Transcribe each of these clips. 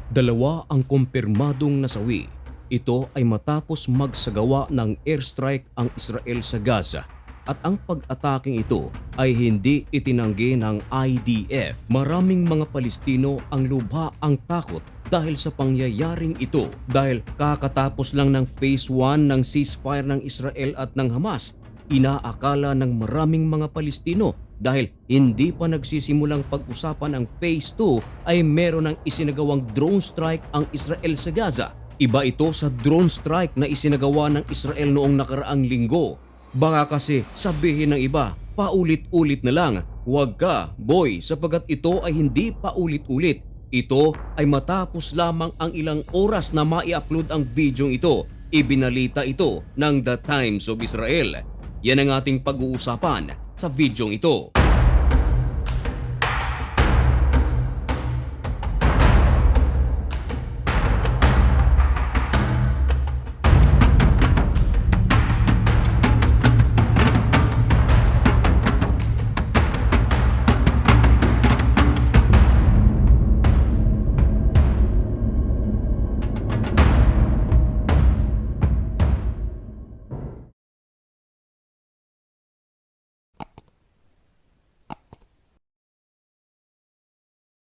Dalawa ang kumpirmadong nasawi. Ito ay matapos magsagawa ng airstrike ang Israel sa Gaza at ang pag-ataking ito ay hindi itinanggi ng IDF. Maraming mga Palestino ang lubha ang takot dahil sa pangyayaring ito dahil kakatapos lang ng phase 1 ng ceasefire ng Israel at ng Hamas. Inaakala ng maraming mga Palestino dahil hindi pa nagsisimulang pag-usapan ang phase 2 ay meron ng isinagawang drone strike ang Israel sa Gaza. Iba ito sa drone strike na isinagawa ng Israel noong nakaraang linggo. Baka kasi sabihin ng iba, paulit-ulit na lang. Huwag ka, boy, sapagat ito ay hindi paulit-ulit. Ito ay matapos lamang ang ilang oras na mai-upload ang video ito. Ibinalita ito ng The Times of Israel. Yan ang ating pag-uusapan sa video ito.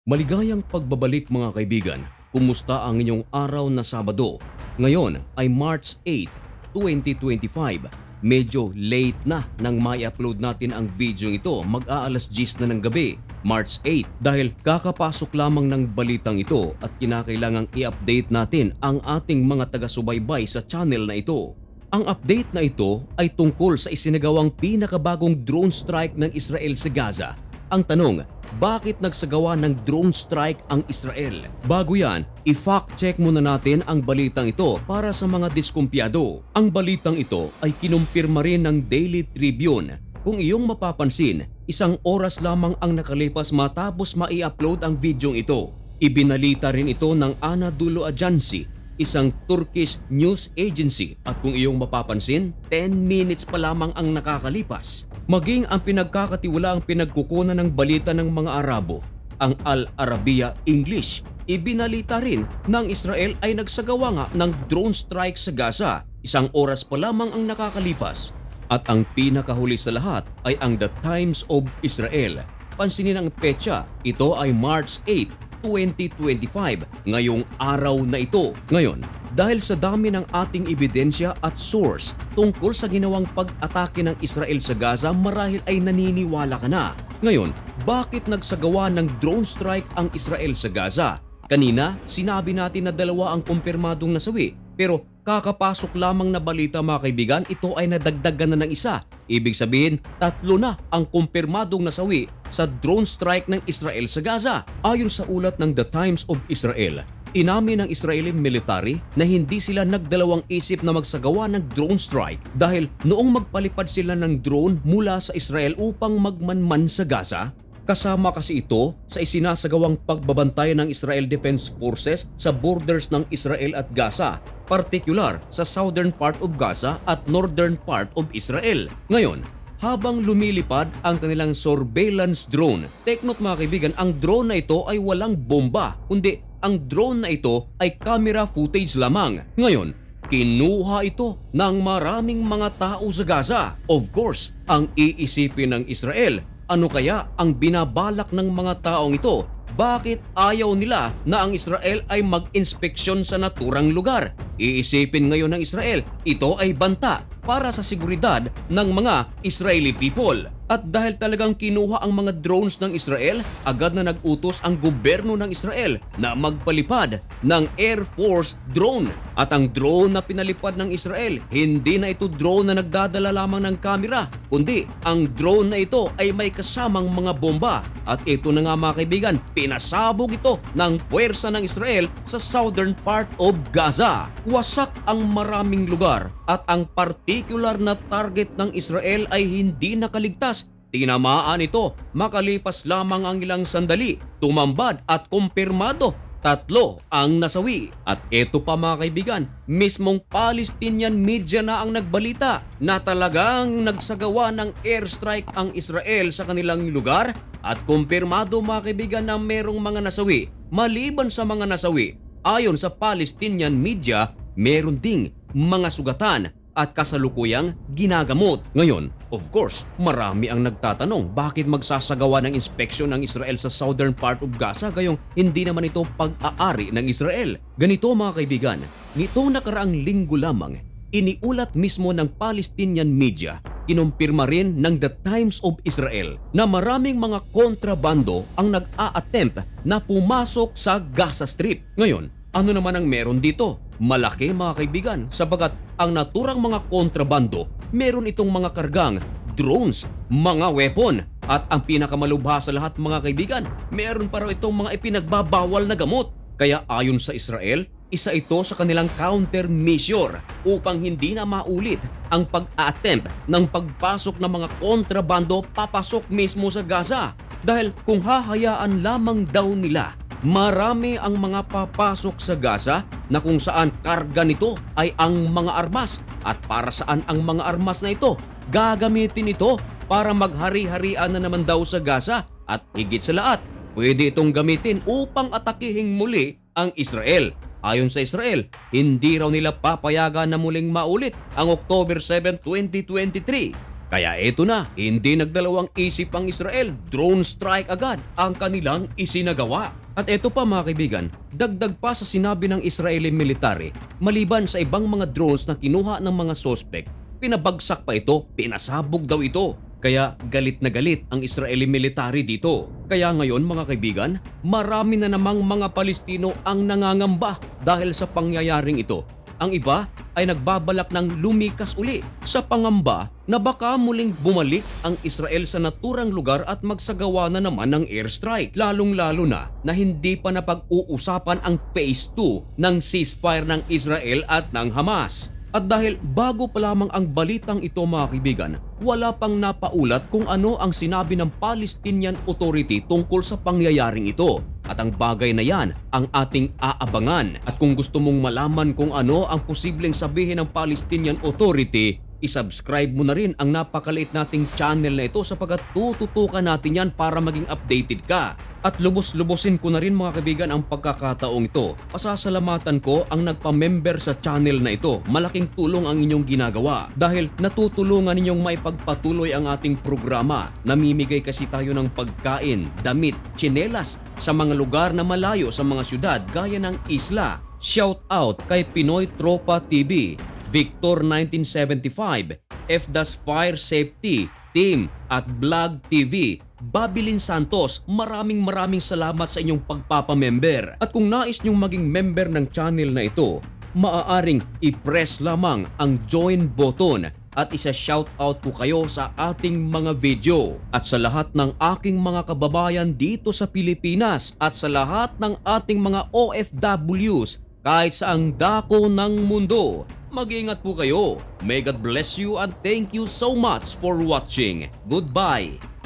Maligayang pagbabalik mga kaibigan. Kumusta ang inyong araw na Sabado? Ngayon ay March 8, 2025. Medyo late na nang mai-upload natin ang video ito. Mag-aalas 10 na ng gabi, March 8. Dahil kakapasok lamang ng balitang ito at kinakailangang i-update natin ang ating mga taga-subaybay sa channel na ito. Ang update na ito ay tungkol sa isinagawang pinakabagong drone strike ng Israel sa Gaza. Ang tanong, bakit nagsagawa ng drone strike ang Israel? Bago yan, i-fact check muna natin ang balitang ito para sa mga diskumpiyado. Ang balitang ito ay kinumpirma rin ng Daily Tribune. Kung iyong mapapansin, 1 oras lamang ang nakalipas matapos mai-upload ang videong ito. Ibinalita rin ito ng Anadolu Agency, isang Turkish news agency, at kung iyong mapapansin, 10 minutes pa lamang ang nakakalipas. Maging ang pinagkakatiwalaang pinagkukunan ng balita ng mga Arabo, ang Al Arabiya English, ibinalita rin ng Israel ay nagsagawa nga ng drone strike sa Gaza. 1 oras pa lamang ang nakakalipas. At ang pinakahuli sa lahat ay ang The Times of Israel. Pansinin ang petsa, ito ay March 8, 2025, ngayong araw na ito. Ngayon, dahil sa dami ng ating ebidensya at source tungkol sa ginawang pag-atake ng Israel sa Gaza, marahil ay naniniwala ka na. Ngayon, bakit nagsagawa ng drone strike ang Israel sa Gaza? Kanina, sinabi natin na 2 ang kumpirmadong nasawi, pero kakapasok lamang na balita mga kaibigan, ito ay nadagdagan na ng isa. Ibig sabihin, 3 na ang kumpirmadong nasawi sa drone strike ng Israel sa Gaza. Ayon sa ulat ng The Times of Israel, inamin ng Israeli military na hindi sila nagdalawang isip na magsagawa ng drone strike dahil noong magpalipad sila ng drone mula sa Israel upang magmanman sa Gaza, kasama kasi ito sa isinasagawang pagbabantay ng Israel Defense Forces sa borders ng Israel at Gaza, partikular sa southern part of Gaza at northern part of Israel. Ngayon, habang lumilipad ang kanilang surveillance drone, take note mga kaibigan, ang drone na ito ay walang bomba, kundi ang drone na ito ay camera footage lamang. Ngayon, kinuha ito ng maraming mga tao sa Gaza. Of course, ang iisipin ng Israel, ano kaya ang binabalak ng mga taong ito? Bakit ayaw nila na ang Israel ay mag-inspeksyon sa naturang lugar? Iisipin ngayon ng Israel, ito ay banta para sa seguridad ng mga Israeli people. At dahil talagang kinuha ang mga drones ng Israel, agad na nag-utos ang gobyerno ng Israel na magpalipad ng Air Force drone. At ang drone na pinalipad ng Israel, hindi na ito drone na nagdadala lamang ng kamera, kundi ang drone na ito ay may kasamang mga bomba. At ito na nga mga kaibigan, pinasabog ito ng puwersa ng Israel sa southern part of Gaza. Wasak ang maraming lugar at ang particular na target ng Israel ay hindi nakaligtas. Tinamaan ito makalipas lamang ang ilang sandali, tumambad at kumpirmado 3 ang nasawi. At eto pa mga kaibigan, mismong Palestinian media na ang nagbalita na talagang nagsagawa ng airstrike ang Israel sa kanilang lugar at kumpirmado mga kaibigan na merong mga nasawi Maliban sa mga nasawi, ayon sa Palestinian media, meron ding mga sugatan at kasalukuyang ginagamot. Ngayon, of course, marami ang nagtatanong bakit magsasagawa ng inspeksyon ng Israel sa southern part of Gaza gayong hindi naman ito pag-aari ng Israel. Ganito mga kaibigan, nitong nakaraang linggo lamang, iniulat mismo ng Palestinian media, kinumpirma rin ng The Times of Israel na maraming mga kontrabando ang nag-a-attempt na pumasok sa Gaza Strip. Ngayon, ano naman ang meron dito? Malaki mga kaibigan sapagat ang naturang mga kontrabando, meron itong mga kargang drones, mga weapon at ang pinakamalubha sa lahat mga kaibigan, meron pa raw itong mga ipinagbabawal na gamot. Kaya ayon sa Israel, isa ito sa kanilang countermeasure upang hindi na maulit ang pag-attempt ng pagpasok ng mga kontrabando papasok mismo sa Gaza. Dahil kung hahayaan lamang daw nila, marami ang mga papasok sa Gaza na kung saan karga nito ay ang mga armas. At para saan ang mga armas na ito? Gagamitin ito para maghari-harian na naman daw sa Gaza. At higit sa lahat, pwede itong gamitin upang atakihing muli ang Israel. Ayon sa Israel, hindi raw nila papayagan na muling maulit ang October 7, 2023. Kaya eto na, hindi nagdalawang isip ang Israel, drone strike agad ang kanilang isinagawa. At eto pa mga kaibigan, dagdag pa sa sinabi ng Israeli military, maliban sa ibang mga drones na kinuha ng mga suspect, pinabagsak pa ito, pinasabog daw ito. Kaya galit na galit ang Israeli military dito. Kaya ngayon mga kaibigan, marami na namang mga Palestino ang nangangamba dahil sa pangyayaring ito. Ang iba ay nagbabalak ng lumikas uli sa pangamba na baka muling bumalik ang Israel sa naturang lugar at magsagawa na naman ng airstrike. Lalong-lalo na hindi pa napag-uusapan ang phase 2 ng ceasefire ng Israel at ng Hamas. At dahil bago pa lamang ang balitang ito mga kaibigan, wala pang napaulat kung ano ang sinabi ng Palestinian Authority tungkol sa pangyayaring ito. At ang bagay na yan ang ating aabangan. At kung gusto mong malaman kung ano ang posibleng sabihin ng Palestinian Authority, isubscribe mo na rin ang napakaliit nating channel na ito sapagkat tututukan natin yan para maging updated ka. At lubos-lubosin ko na rin mga kaibigan ang pagkakataong ito. Pasasalamatan ko ang nagpa-member sa channel na ito. Malaking tulong ang inyong ginagawa dahil natutulungan ninyong maipagpatuloy ang ating programa. Namimigay kasi tayo ng pagkain, damit, tsinelas sa mga lugar na malayo sa mga syudad gaya ng isla. Shout out kay Pinoy Tropa TV, Victor 1975, FDAS Fire Safety Team at Vlog TV. Babilin Santos, maraming salamat sa inyong pagpapamember. At kung nais nyong maging member ng channel na ito, maaaring i-press lamang ang join button at isa-shoutout ko kayo sa ating mga video. At sa lahat ng aking mga kababayan dito sa Pilipinas at sa lahat ng ating mga OFWs kahit saang dako ng mundo, mag-ingat po kayo. May God bless you and thank you so much for watching. Goodbye!